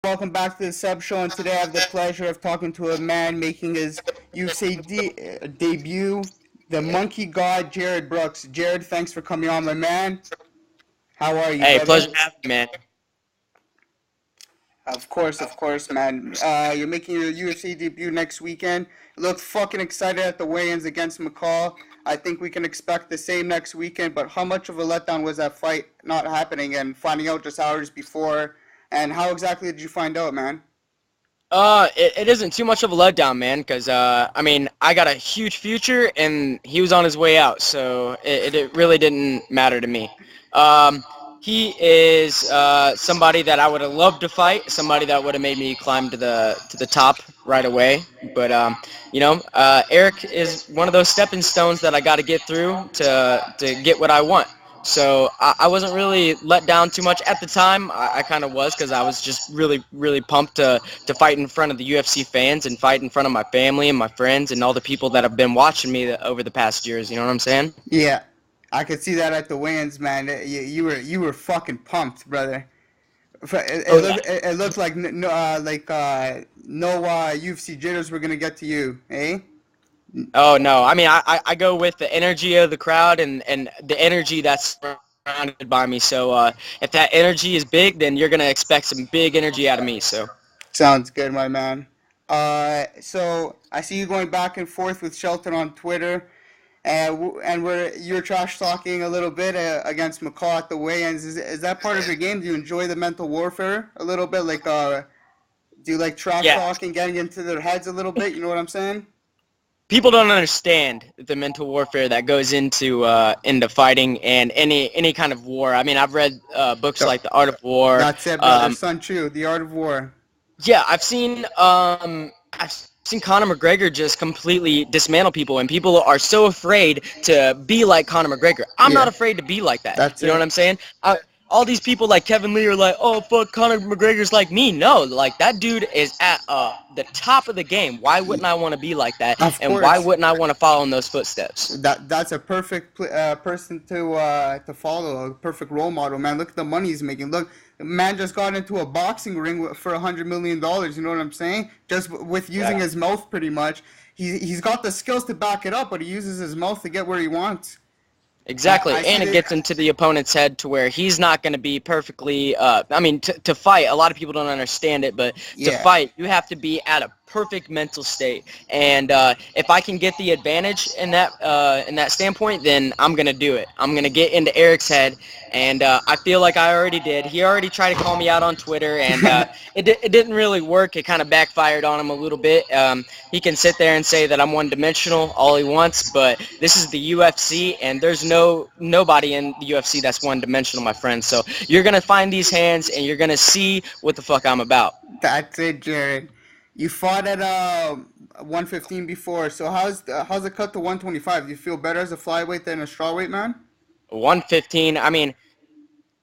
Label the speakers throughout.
Speaker 1: welcome back to the Sebs Show, and today I have the pleasure of talking to a man making his UFC debut, the Monkey God, Jared Brooks. Jared, thanks for coming on, my man. How are you,
Speaker 2: Hey,
Speaker 1: brother?
Speaker 2: pleasure having you, man.
Speaker 1: Of course, man. You're making your UFC debut next weekend. Look fucking excited at the weigh-ins against McCall. I think we can expect the same next weekend, but how much of a letdown was that fight not happening and finding out just hours before? And how exactly did you find out, man?
Speaker 2: It isn't too much of a letdown, man, because, I got a huge future, and he was on his way out, so it really didn't matter to me. He is somebody that I would have loved to fight, somebody that would have made me climb to the top right away, but, Eric is one of those stepping stones that I got to get through to get what I want. So I wasn't really let down too much at the time. I kind of was because I was just really, really pumped to fight in front of the UFC fans and fight in front of my family and my friends and all the people that have been watching me over the past years. You know what I'm saying?
Speaker 1: Yeah, I could see that at the weigh-ins, man. You were fucking pumped, brother.
Speaker 2: Oh yeah.
Speaker 1: It looked like no UFC jitters were gonna get to you, eh?
Speaker 2: Oh no. I mean, I go with the energy of the crowd and the energy that's surrounded by me. So if that energy is big, then you're gonna expect some big energy out of me. So.
Speaker 1: Sounds good, my man. So I see you going back and forth with Shelton on Twitter, and you're trash talking a little bit against McCall at the weigh-ins. Is that part of your game? Do you enjoy the mental warfare a little bit? Do you like trash
Speaker 2: Yeah.
Speaker 1: talking, getting into their heads a little bit? You know what I'm saying?
Speaker 2: People don't understand the mental warfare that goes into fighting and any kind of war. I mean, I've read books like The Art of War.
Speaker 1: That's it, brother. Sun Tzu, The Art of War.
Speaker 2: Yeah, I've seen Conor McGregor just completely dismantle people, and people are so afraid to be like Conor McGregor. I'm not afraid to be like that.
Speaker 1: That's
Speaker 2: you know
Speaker 1: it.
Speaker 2: what I'm saying? All these people like Kevin Lee are like, oh, fuck, Conor McGregor's like me. No, like, that dude is at the top of the game. Why wouldn't I want to be like that?
Speaker 1: Of
Speaker 2: And
Speaker 1: course.
Speaker 2: why wouldn't I want to follow in those footsteps?
Speaker 1: That's a perfect person to follow, a perfect role model, man. Look at the money he's making. Look, man just got into a boxing ring for $100 million. You know what I'm saying? Just with using his mouth, pretty much. He's got the skills to back it up, but he uses his mouth to get where he wants.
Speaker 2: Exactly,
Speaker 1: I
Speaker 2: and
Speaker 1: see
Speaker 2: it gets into the opponent's head to where he's not going to be perfectly, to fight, a lot of people don't understand it, but to fight, you have to be at a perfect mental state, and if I can get the advantage in that standpoint, then I'm going to do it. I'm going to get into Eric's head, and I feel like I already did. He already tried to call me out on Twitter, and it didn't really work. It kind of backfired on him a little bit. He can sit there and say that I'm one-dimensional all he wants, but this is the UFC, and there's nobody in the UFC that's one-dimensional, my friend. So you're going to find these hands, and you're going to see what the fuck I'm about.
Speaker 1: That's it, Jared. You fought at 115 before, so how's it cut to 125? Do you feel better as a flyweight than a strawweight, man?
Speaker 2: 115, I mean,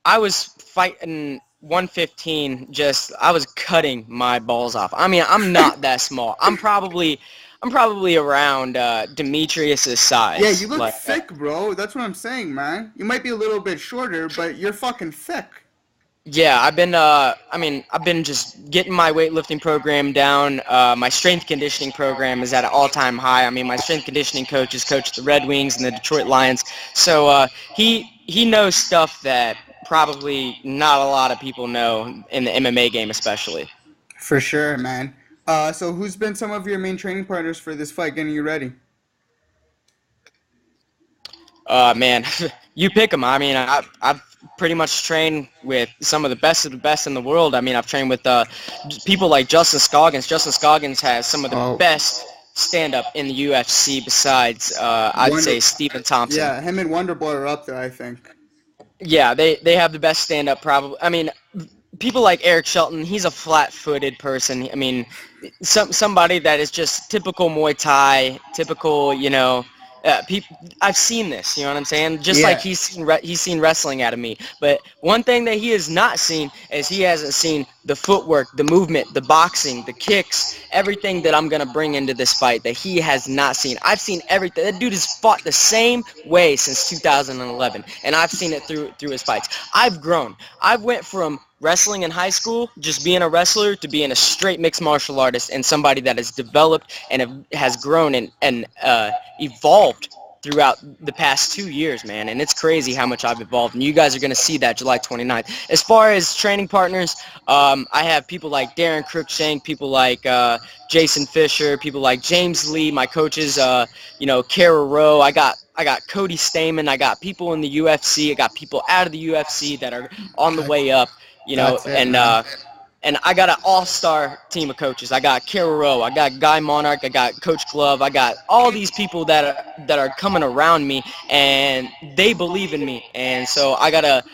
Speaker 2: I was fighting 115, I was cutting my balls off. I mean, I'm not that small. I'm probably around Demetrius's size.
Speaker 1: Yeah, you look
Speaker 2: like,
Speaker 1: thick, bro. That's what I'm saying, man. You might be a little bit shorter, but you're fucking thick.
Speaker 2: Yeah, I've been just getting my weightlifting program down. My strength conditioning program is at an all-time high. I mean, my strength conditioning coach has coached the Red Wings and the Detroit Lions, so he knows stuff that probably not a lot of people know in the MMA game, especially.
Speaker 1: For sure, man. So who's been some of your main training partners for this fight, getting you ready?
Speaker 2: Man, you pick them. I mean, I've pretty much trained with some of the best in the world. I mean, I've trained with people like Justin Scoggins. Justin Scoggins has some of the best stand-up in the UFC besides, I'd say, Stephen Thompson.
Speaker 1: Yeah, him and Wonderboy are up there, I think.
Speaker 2: Yeah, they have the best stand-up probably. I mean, people like Eric Shelton, he's a flat-footed person. I mean, somebody that is just typical Muay Thai, typical, I've seen this, you know what I'm saying? Just like he's seen wrestling out of me. But one thing that he has not seen is he hasn't seen the footwork, the movement, the boxing, the kicks, everything that I'm going to bring into this fight that he has not seen. I've seen everything. That dude has fought the same way since 2011, and I've seen it through his fights. I've grown. I've went from wrestling in high school, just being a wrestler, to being a straight mixed martial artist and somebody that has developed and has grown and evolved throughout the past 2 years, man. And it's crazy how much I've evolved. And you guys are going to see that July 29th. As far as training partners, I have people like Darren Cruikshank, people like Jason Fisher, people like James Lee, my coaches, Kara Rowe. I got Cody Stamen. I got people in the UFC. I got people out of the UFC that are on the way up, and I got an all-star team of coaches. I got Kara Rowe, I got Guy Monarch, I got Coach Glove, I got all these people that are coming around me, and they believe in me. And so I gotta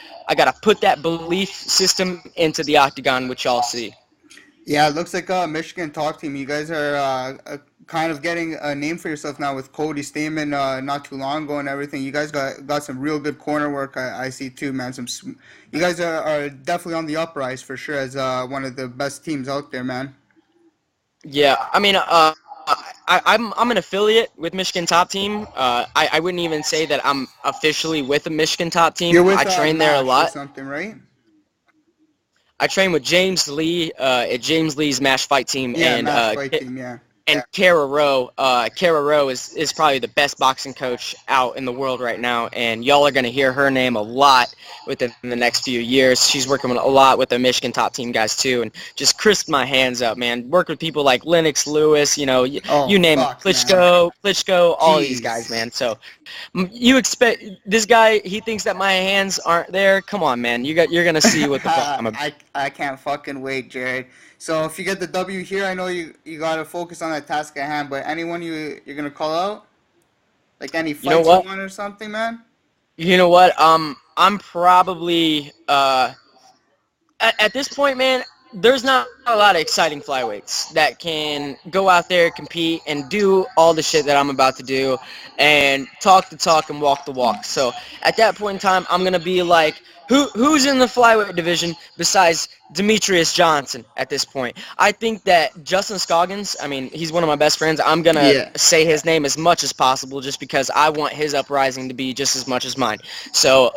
Speaker 2: put that belief system into the octagon, which y'all see.
Speaker 1: Yeah, it looks like Michigan Talk Team. You guys are kind of getting a name for yourself now with Cody Stamen not too long ago and everything. You guys got some real good corner work. I see too, man. You guys are definitely on the uprise for sure as one of the best teams out there, man.
Speaker 2: Yeah, I mean, I'm an affiliate with Michigan Top Team. I wouldn't even say that I'm officially with a Michigan Top Team.
Speaker 1: You're with
Speaker 2: I train there a lot.
Speaker 1: Or something, right?
Speaker 2: I train with James Lee at James Lee's Mash Fight Team.
Speaker 1: Yeah,
Speaker 2: and
Speaker 1: Mash Fight Team, yeah.
Speaker 2: And Kara Rowe. Kara Rowe is probably the best boxing coach out in the world right now, and y'all are going to hear her name a lot within the next few years. She's working a lot with the Michigan Top Team guys too, and just crisped my hands up, man. Work with people like Lennox Lewis, you name it, Klitschko, all these guys, man. So you expect this guy? He thinks that my hands aren't there. Come on, man. You're going to see what the fuck I'm about.
Speaker 1: I can't fucking wait, Jared. So if you get the W here, I know you got to focus on that task at hand, but anyone you're going to call out? Like any fights you want or something, man?
Speaker 2: You know what? I'm probably, at this point, man, there's not a lot of exciting flyweights that can go out there, compete, and do all the shit that I'm about to do and talk the talk and walk the walk. So at that point in time, I'm going to be like, who's in the flyweight division besides Demetrius Johnson at this point? I think that Justin Scoggins, I mean, he's one of my best friends. I'm going to say his name as much as possible just because I want his uprising to be just as much as mine. So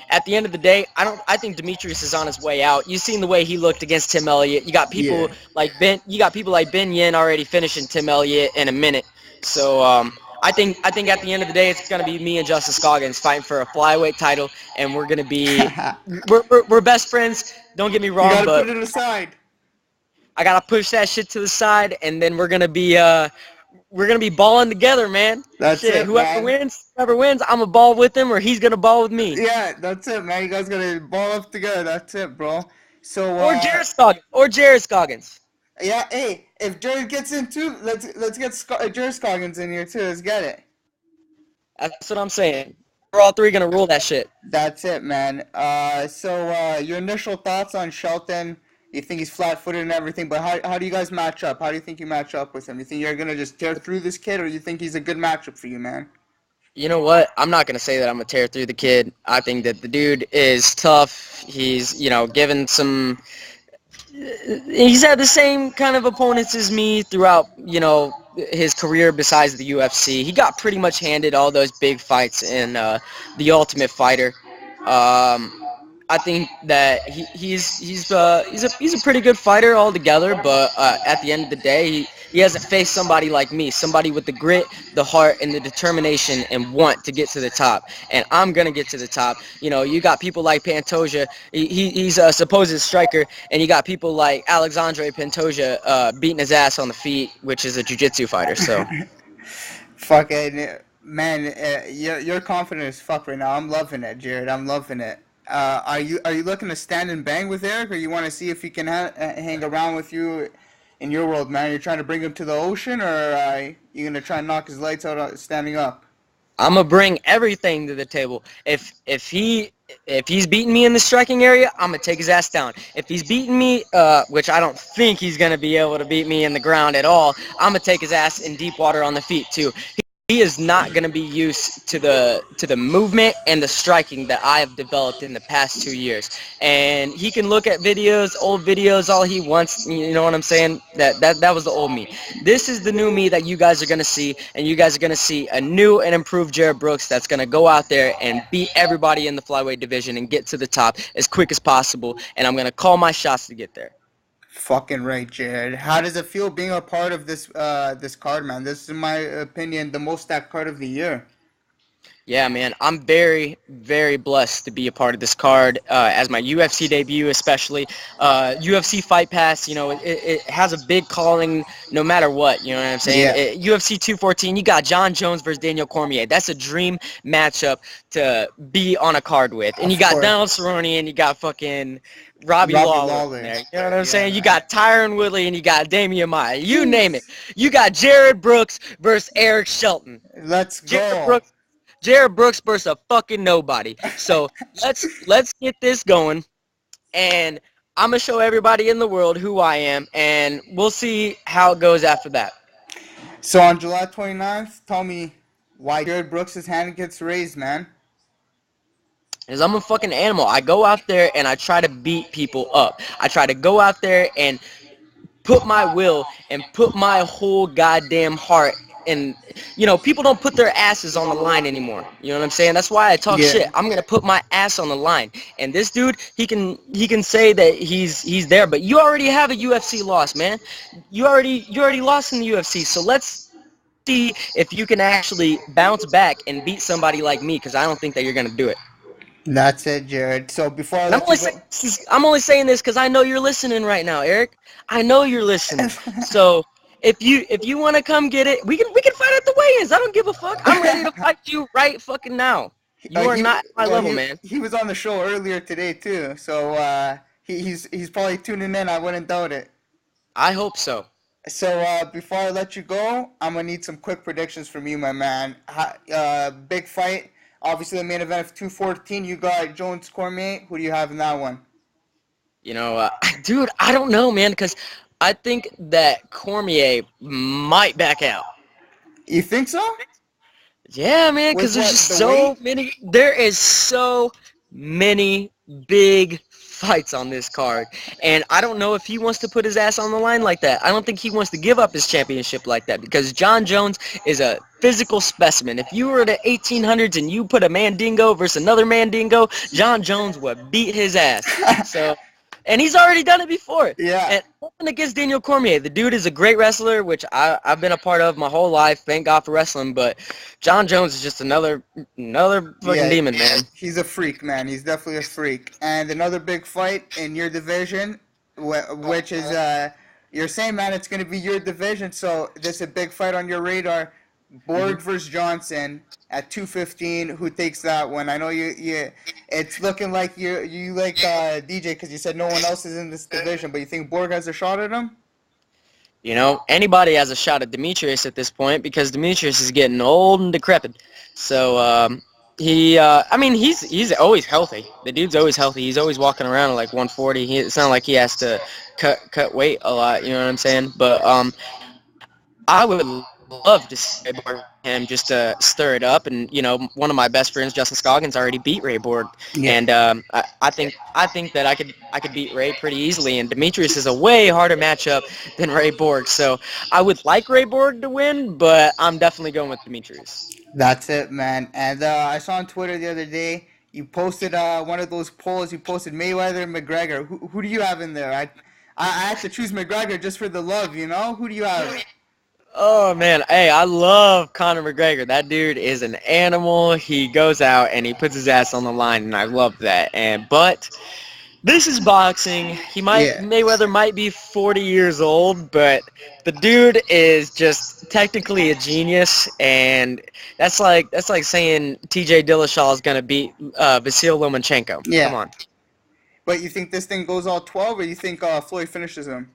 Speaker 2: at the end of the day, I think Demetrius is on his way out. You've seen the way he looked against Tim Elliott. You got people like Ben Yin already finishing Tim Elliott in a minute. So I think at the end of the day, it's gonna be me and Justin Scoggins fighting for a flyweight title, and we're gonna be we're best friends. Don't get me wrong,
Speaker 1: you gotta
Speaker 2: but
Speaker 1: put it aside.
Speaker 2: I gotta push that shit to the side, and then we're gonna be balling together, man.
Speaker 1: That's it,
Speaker 2: whoever wins, I'm a ball with him, or he's gonna ball with me.
Speaker 1: Yeah, that's it, man. You guys gotta ball up together. That's it, bro. So
Speaker 2: or Jared Scoggins.
Speaker 1: Yeah, hey, if Jared gets in too, let's get Jared Scoggins in here too. Let's get it.
Speaker 2: That's what I'm saying. We're all three gonna rule that shit.
Speaker 1: That's it, man. So your initial thoughts on Shelton? You think he's flat-footed and everything, but how do you guys match up? How do you think you match up with him? You think you're gonna just tear through this kid, or you think he's a good matchup for you, man?
Speaker 2: You know what? I'm not going to say that I'm going to tear through the kid. I think that the dude is tough. He's, given some... He's had the same kind of opponents as me throughout, his career besides the UFC. He got pretty much handed all those big fights in The Ultimate Fighter. I think that he's a pretty good fighter altogether, but at the end of the day, he hasn't faced somebody like me, somebody with the grit, the heart, and the determination and want to get to the top. And I'm gonna get to the top. You got people like Pantoja. He's a supposed striker, and you got people like Alexandre Pantoja beating his ass on the feet, which is a jiu-jitsu fighter. So,
Speaker 1: fucking man, you're confident as fuck right now. I'm loving it, Jared. I'm loving it. Are you looking to stand and bang with Eric, or you want to see if he can hang around with you in your world, man? You're trying to bring him to the ocean, or you gonna try and knock his lights out standing up?
Speaker 2: I'm gonna bring everything to the table. If he's beating me in the striking area, I'm gonna take his ass down. If he's beating me, which I don't think he's gonna be able to beat me in the ground at all, I'm gonna take his ass in deep water on the feet too. he is not going to be used to the movement and the striking that I have developed in the past 2 years. And he can look at videos, old videos, all he wants. You know what I'm saying? That was the old me. This is the new me that you guys are going to see, and you guys are going to see a new and improved Jared Brooks that's going to go out there and beat everybody in the flyweight division and get to the top as quick as possible. And I'm going to call my shots to get there.
Speaker 1: Fucking right, Jared. How does it feel being a part of this card, man? This is, in my opinion, the most stacked card of the year.
Speaker 2: Yeah, man, I'm very, very blessed to be a part of this card as my UFC debut, especially. UFC Fight Pass, you know, it has a big calling no matter what, you know what I'm saying?
Speaker 1: Yeah.
Speaker 2: UFC 214, you got John Jones versus Daniel Cormier. That's a dream matchup to be on a card with. And you got Donald Cerrone and you got fucking Robbie Lawler there. You know what I'm saying? You got Tyron Woodley and you got Damian Maia. You name it. You got Jared Brooks versus Eric Shelton.
Speaker 1: Let's go.
Speaker 2: Jared Brooks versus a fucking nobody. So let's get this going, and I'm gonna show everybody in the world who I am, and we'll see how it goes after that.
Speaker 1: So on July 29th, tell me why Jared Brooks' hand gets raised, man.
Speaker 2: Because I'm a fucking animal. I go out there and I try to beat people up. I try to go out there and put my will and put my whole goddamn heart. And, you know, people don't put their asses on the line anymore. You know what I'm saying? That's why I talk shit. I'm going to put my ass on the line. And this dude, he can say that he's there, but you already have a UFC loss, man. You already lost in the UFC. So let's see if you can actually bounce back and beat somebody like me, because I don't think that you're going to do it.
Speaker 1: That's it, Jared. So before I
Speaker 2: I'm only saying this because I know you're listening right now, Eric. I know you're listening. So if you want to come get it, we can fight at the weigh-ins. I don't give a fuck. I'm ready to fight you right fucking now. You are not at my level, man.
Speaker 1: He was on the show earlier today too, so he's probably tuning in. I wouldn't doubt it.
Speaker 2: I hope so.
Speaker 1: So before I let you go, I'm gonna need some quick predictions from you, my man. Big fight. Obviously, the main event of 214, you got Jones Cormier. Who do you have in that one?
Speaker 2: You know, dude, I don't know, man, because I think that Cormier might back out.
Speaker 1: You think so?
Speaker 2: Yeah, man, because there's just so many. There is so many big fights on this card, and I don't know if he wants to put his ass on the line like that. I don't think he wants to give up his championship like that, because John Jones is a physical specimen. If you were the 1800s and you put a Mandingo versus another Mandingo, John Jones would beat his ass. So, and he's already done it before.
Speaker 1: Yeah.
Speaker 2: And against Daniel Cormier, the dude is a great wrestler, which I've been a part of my whole life. Thank God for wrestling. But John Jones is just another fucking demon, man.
Speaker 1: He's a freak, man. He's definitely a freak. And another big fight in your division, which is you're saying, man, it's going to be your division. So this is a big fight on your radar. Borg versus Johnson at 215. Who takes that one? I know you. It's looking like you like DJ because you said no one else is in this division, but you think Borg has a shot at him?
Speaker 2: You know, anybody has a shot at Demetrius at this point, because Demetrius is getting old and decrepit. So he's always healthy. The dude's always healthy. He's always walking around at like 140. It's not like he has to cut weight a lot. You know what I'm saying? But I would love to see him just to stir it up. And, you know, one of my best friends, Justin Scoggins, already beat Ray Borg. Yeah. And I think that I could beat Ray pretty easily. And Demetrius is a way harder matchup than Ray Borg. So I would like Ray Borg to win, but I'm definitely going with Demetrius.
Speaker 1: That's it, man. And I saw on Twitter the other day, you posted one of those polls. You posted Mayweather and McGregor. Who do you have in there? I had to choose McGregor just for the love, you know? Who do you have?
Speaker 2: Oh, man. Hey, I love Conor McGregor. That dude is an animal. He goes out and he puts his ass on the line, and I love that. But this is boxing. Mayweather might be 40 years old, but the dude is just technically a genius, and that's like saying TJ Dillashaw is going to beat Vasyl Lomachenko.
Speaker 1: Yeah.
Speaker 2: Come on.
Speaker 1: But you think this thing goes all 12, or you think Floyd finishes him?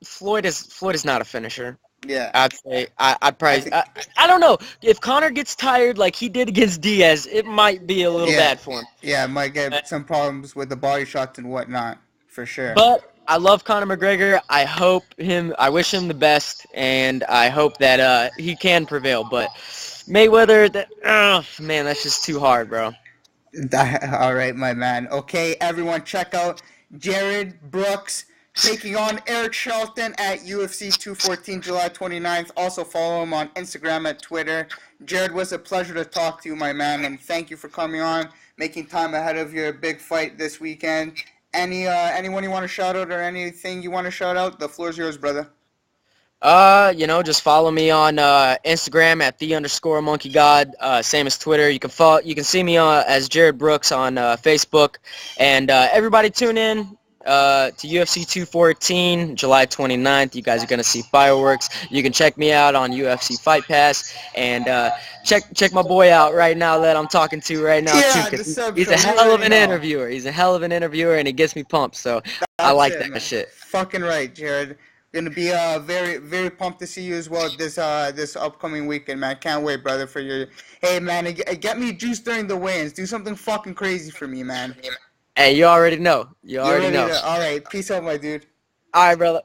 Speaker 2: Floyd is not a finisher.
Speaker 1: Yeah.
Speaker 2: I'd say I'd probably I don't know. If Conor gets tired like he did against Diaz, it might be a little bad for him.
Speaker 1: Yeah, might get some problems with the body shots and whatnot, for sure.
Speaker 2: But I love Conor McGregor. I wish him the best, and I hope that he can prevail. But Mayweather, man, that's just too hard, bro.
Speaker 1: All right, my man. Okay, everyone, check out Jared Brooks taking on Eric Shelton at UFC 214, July 29th. Also follow him on Instagram and Twitter. Jared, was a pleasure to talk to you, my man, and thank you for coming on, making time ahead of your big fight this weekend. Anyone you want to shout out or anything you want to shout out? The floor is yours, brother.
Speaker 2: Just follow me on Instagram at _monkeygod, same as Twitter. You can see me as Jared Brooks on Facebook, and everybody tune in to UFC 214, July 29th. You guys are gonna see fireworks. You can check me out on UFC Fight Pass, and check my boy out right now that I'm talking to right now too, because he's a hell of an interviewer. He's a hell of an interviewer, and he gets me pumped. So I like that man. Shit.
Speaker 1: Fucking right, Jared. Gonna be very, very pumped to see you as well this upcoming weekend, man. Can't wait, brother, for your. Hey, man, get me juice during the weigh-ins. Do something fucking crazy for me, man.
Speaker 2: Hey, you already know. You already know.
Speaker 1: All right, peace out, my dude.
Speaker 2: All right, brother.